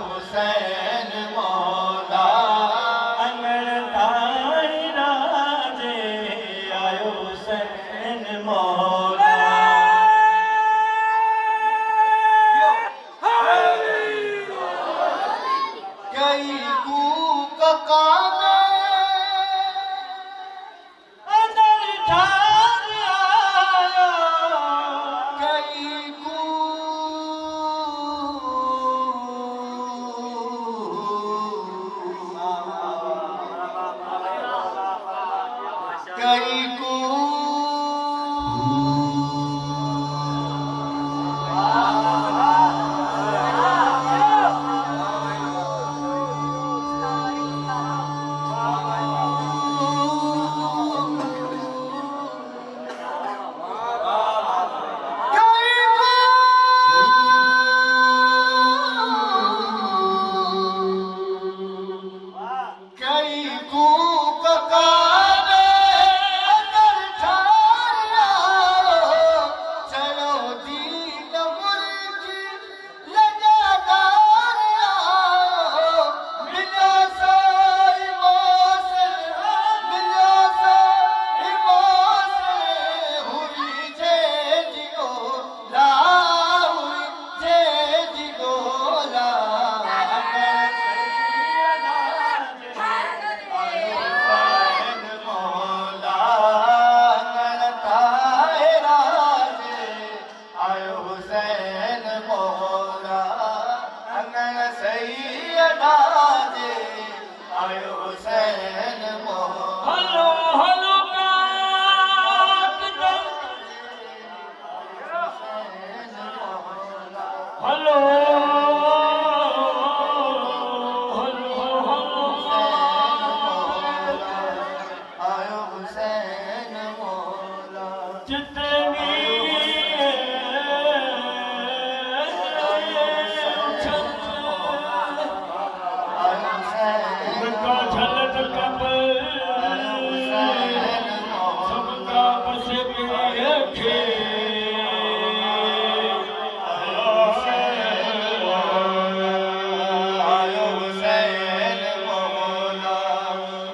हुसैन मौला अंगण ताहिरा जे आयो हुसैन मौला कई कूक काने अंदर ठार आया कई कू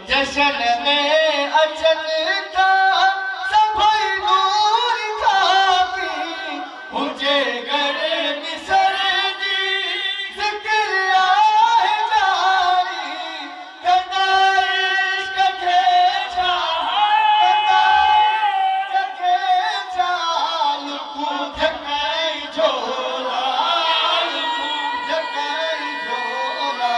जशन में अचन था सभई दूर खापी मुझे घर मिसर दी जिक्र आहे जारी कदाई कथे चाल को झकाई झोला झकाई झोला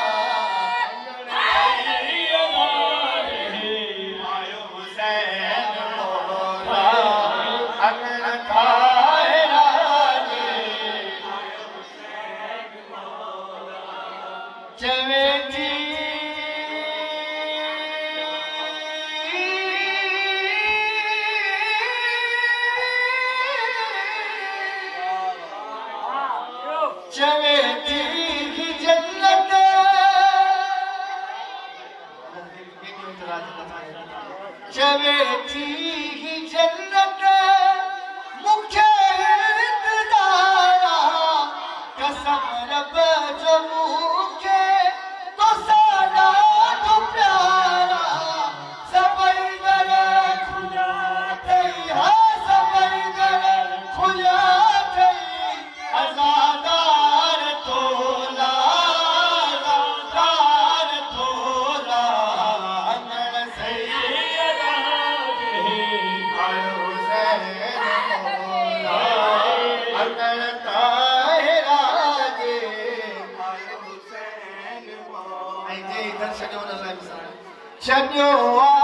चवेती ही जन्नत मुखे इंतजारा कसम रब जो मुखे तो सादा तो प्यारा सबई दर खुला थई हाँ सबई दर खुला थई आजादार तोला Shut your